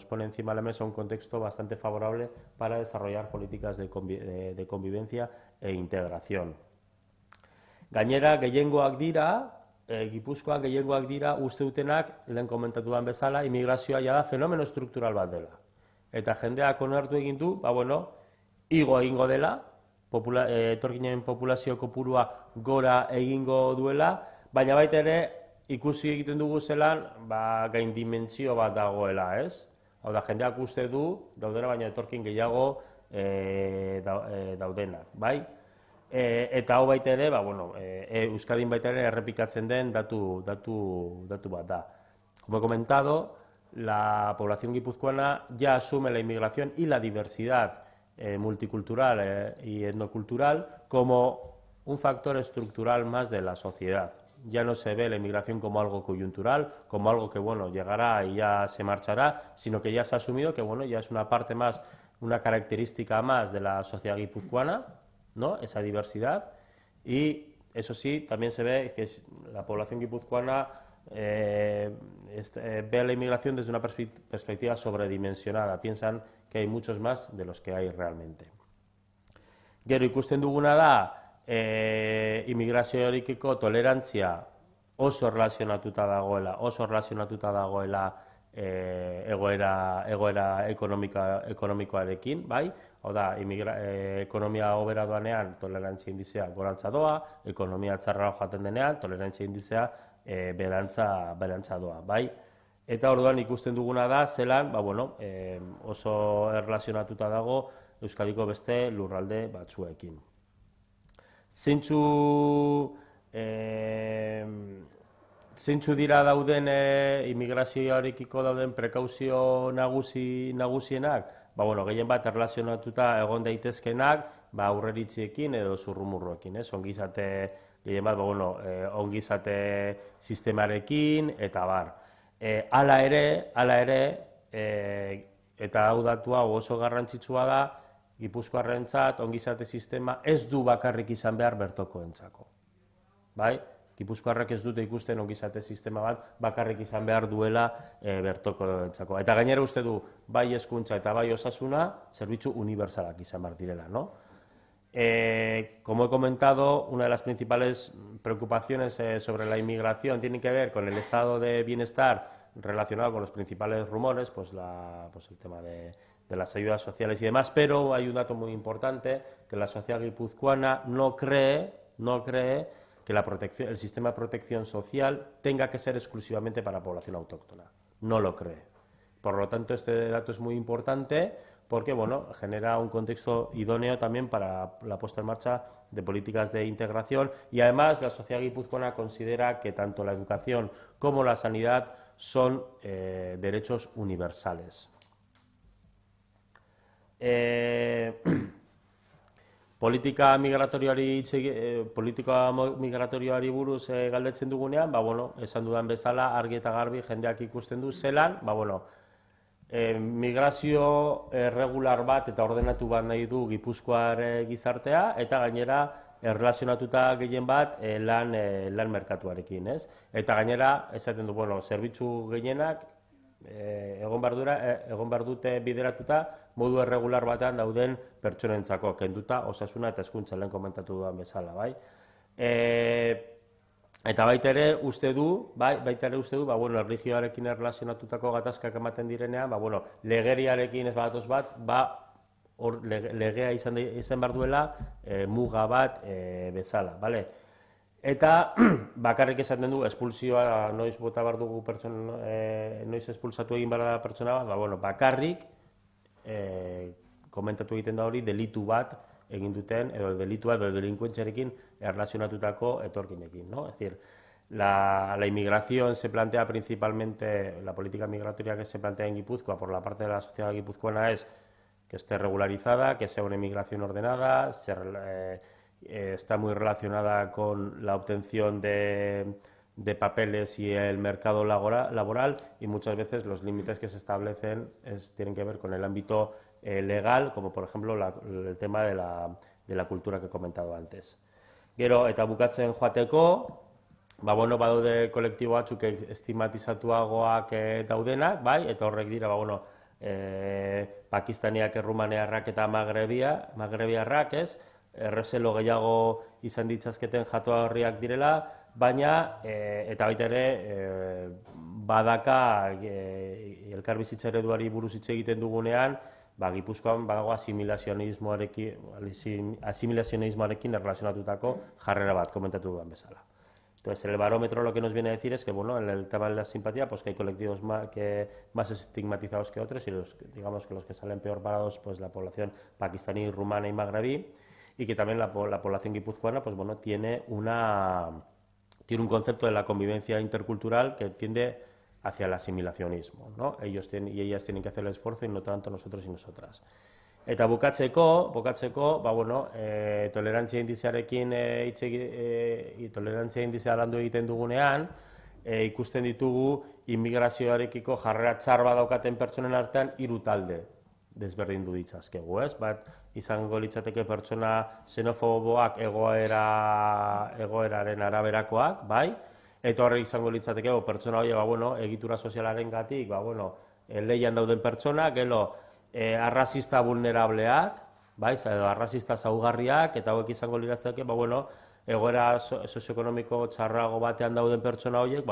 pone encima de la mesa un contexto bastante favorable para desarrollar políticas de convivencia e integración. Gainera, gehiengoak dira, Gipuzkoa gehiengoak dira uste dutenak, lehen komentatuan bezala, immigrazioa da fenomeno struktural bat dela. Eta jendeak onartu egin du, igo egingo dela, etorkinen populazio kopurua gora egingo duela, baina baita ere ikusi egiten dugu zelan gain dimentsio bat dagoela, ez? Hau da, jendeak uste du, daudena baina etorkin gehiago daudenak, bai? Eta hau baita ere, Euskadin baita ere errepikatzen den datu bat da. Como he comentado, la población guipuzcoana ya asume la inmigración y la diversidad multicultural y etnocultural como un factor estructural más de la sociedad. Ya no se ve la inmigración como algo coyuntural, como algo que llegará y ya se marchará, sino que ya se ha asumido que ya es una parte más, una característica más de la sociedad guipuzcoana, ¿no? Esa diversidad, y eso sí, también se ve que la población guipuzcoana ve la inmigración desde una perspectiva sobredimensionada, piensan que hay muchos más de los que hay realmente. Gero ikusten duguna da, immigrazioarekiko tolerantzia oso erlazionatuta dagoela egoera ekonomikoarekin, bai? Hau da, ekonomia hobera doanean tolerantzia indizea gorantza doa, ekonomia txarra joaten denean tolerantzia indizea berantza doa, bai? Eta orduan ikusten duguna da, zelan, oso erlazionatuta dago Euskadiko beste lurralde batzuekin. Zeintzu dira dauden immigrazioarekiko dauden prekauzio nagusienak? Gehien bat erlazionatuta egon daitezkenak aurreritziekin edo zurrumurroekin, gehien bat ongizate sistemarekin eta bar. Hala ere, eta hau datua oso garrantzitsua da, Gipuzkoarrentzat ongizate sistema ez du bakarrik izan behar bertokoentzako. Bai? Gipuzkoarrek ez dute ikusten ongizate sistema bat bakarrik izan behar duela bertokoentzako. Eta gainera uste du, bai hezkuntza eta bai osasuna, zerbitzu unibertsalak izan behar direla, ¿no? Como he comentado, una de las principales preocupaciones sobre la inmigración tiene que ver con el estado de bienestar relacionado con los principales rumores, pues el tema de las ayudas sociales y demás, pero hay un dato muy importante, que la sociedad guipuzcoana no cree que el sistema de protección social tenga que ser exclusivamente para población autóctona. No lo cree. Por lo tanto, este dato es muy importante porque genera un contexto idóneo también para la puesta en marcha de políticas de integración, y además la sociedad guipuzcoana considera que tanto la educación como la sanidad son derechos universales. Politika migratorioari buruz galdetzen dugunean, esan dudan bezala, argi eta garbi jendeak ikusten du zelan, migrazio regular bat eta ordenatu bat nahi du Gipuzkoar gizartea, eta gainera erlazionatuta gehien bat lan merkatuarekin, ez? Eta gainera, esaten du, zerbitzu gehienak egon behar dute bideratuta modu erregular batean dauden pertsonentzako, kenduta osasuna eta hezkuntza lehen komentatu dudan bezala, bai? Eta baita ere uste du, erlijioarekin erlazionatutako gatazkak ematen direnean, legeriarekin ez badatoz bat, legea izan behar duela muga bat bezala, bale? Eta bakarrik esaten du, espulsioa noiz bota behar dugu noiz espulsatu egin behar da pertsona bat, bakarrik komentatu egiten da hori delitu bat egin duten, edo delitua edo delinkuentziarekin erlazionatutako etorkinekin, ¿no? Es decir, la inmigración se plantea principalmente, la política migratoria que se plantea en Guipúzcoa por la parte de la sociedad guipuzcoana es que esté regularizada, que sea una inmigración ordenada, está muy relacionada con la obtención de papeles y el mercado laboral, y muchas veces los límites que se establecen tienen que ver con el ámbito legal, como por ejemplo el tema de la cultura que he comentado antes. Gero, eta bukatzen joateko, badaude kolektibo batzuk estigmatizatuagoak daudenak, bai, eta horrek dira, pakistaniak, errumaniarrak eta magrebiarrak, ez, errezelo gehiago izan ditzazketen jatorriak direla, baina, eta baita ere, badaka elkarbizitza ereduari buruz hitz egiten dugunean, Gipuzkoan badago asimilazionismoarekin erlazionatutako jarrera bat, komentatu duan bezala. Entonces, el barómetro lo que nos viene a decir es que, en el tema de la simpatía, pues que hay colectivos más estigmatizados que otros, y digamos que los que salen peor parados, pues la población pakistaní, rumana y magrebí, y que también la población guipuzcoana, pues tiene un concepto de la convivencia intercultural que tiende hacia el asimilacionismo, ¿no? Ellos y ellas tienen que hacer el esfuerzo y no tanto nosotros y nosotras. Eta bukatzeko, tolerantzia indizearekin tolerantzia indizea landu egiten dugunean, ikusten ditugu immigrazioarekiko jarrera txar badaukaten pertsonen artean 3 talde desberdindu ditzazkegu, ez? Bat, izango litzateke pertsona xenofoboak egoeraren araberakoak, bai? Eta horrek izango litzateke, pertsona hori, egitura sozialarengatik, leian dauden pertsonak, gero, arrazista vulnerableak, edo arrazista zaugarriak, eta hauek izango litzateke, egoera sozioekonomiko txarrago batean dauden pertsona horiek,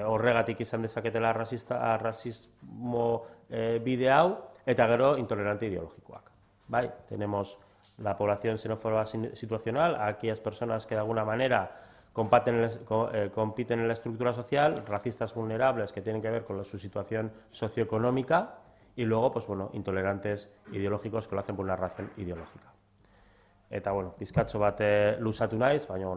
horregatik izan dezaketela arrazismo bide hau, eta gero intolerante ideologikoak. Tenemos la población xenófoba situacional, aquellas personas que de alguna manera compiten en la estructura social, racistas vulnerables que tienen que ver con su situación socioeconómica, y luego, intolerantes ideológicos que lo hacen por una razón ideológica. Eta, pizkatxo bat luzatu naiz, baina,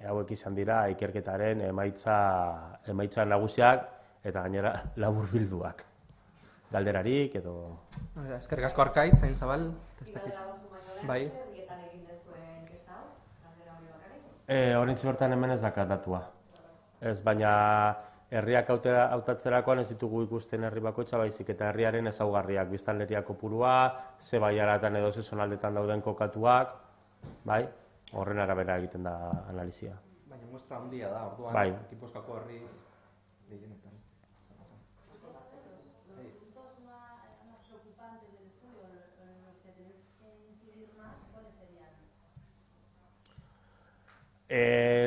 hauek izan dira ikerketaren emaitza nagusiak eta gainera laburbilduak. Galderarik edo... Eskerrik asko Arkaitz, Zain Zabal. Bai. Horrentzi bertan hemen ez dakat datua. Ez, baina herriak hautatzerakoan ez ditugu ikusten herri bakoitza, baizik eta herriaren ezaugarriak, biztanleria kopurua, ze baiaratan edo ze zonaldetan dauden kokatuak, bai, horren arabera egiten da analizia. Baina muestra handia da, orduan, Gipuzkoako herri gehienetan.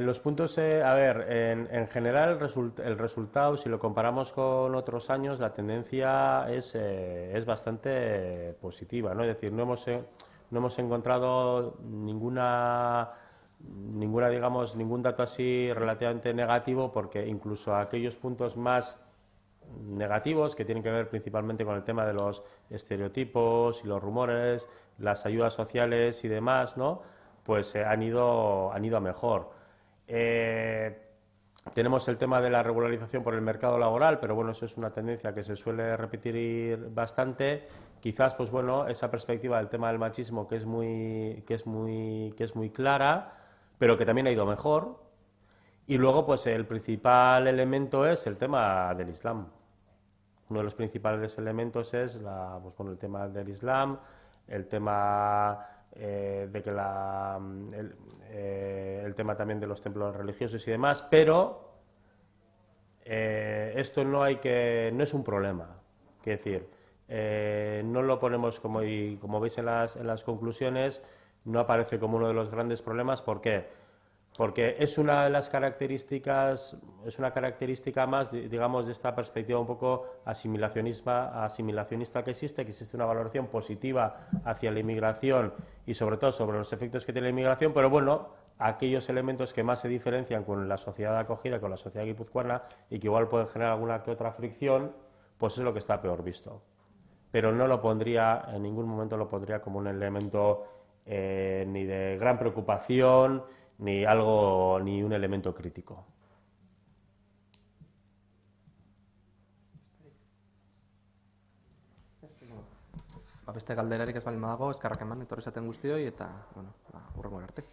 Los puntos, en general el resultado, si lo comparamos con otros años, la tendencia es bastante positiva, ¿no? Es decir, no hemos encontrado ningún dato así relativamente negativo, porque incluso aquellos puntos más negativos, que tienen que ver principalmente con el tema de los estereotipos y los rumores, las ayudas sociales y demás, ¿no? Pues han ido a mejor. Tenemos el tema de la regularización por el mercado laboral, pero eso es una tendencia que se suele repetir bastante. Quizás, esa perspectiva del tema del machismo que es muy clara, pero que también ha ido mejor. Y luego, el principal elemento es el tema del Islam. Uno de los principales elementos es el tema del Islam, el tema de que el tema también de los templos religiosos y demás, pero esto no es un problema, quiero decir, no lo ponemos como veis en las conclusiones, no aparece como uno de los grandes problemas. ¿Por qué? Porque es una de las características, es una característica más, digamos, de esta perspectiva un poco asimilacionista que existe una valoración positiva hacia la inmigración y sobre todo sobre los efectos que tiene la inmigración, pero aquellos elementos que más se diferencian con la sociedad de acogida, con la sociedad guipuzcoana, y que igual pueden generar alguna que otra fricción, pues es lo que está peor visto. pero no lo pondría, en ningún momento lo pondría como un elemento ni de gran preocupación, ni un elemento crítico. Beste galderarik ez baldin badago, eskerrak eman etorri zaten guztioi, eta, hurrengo arte.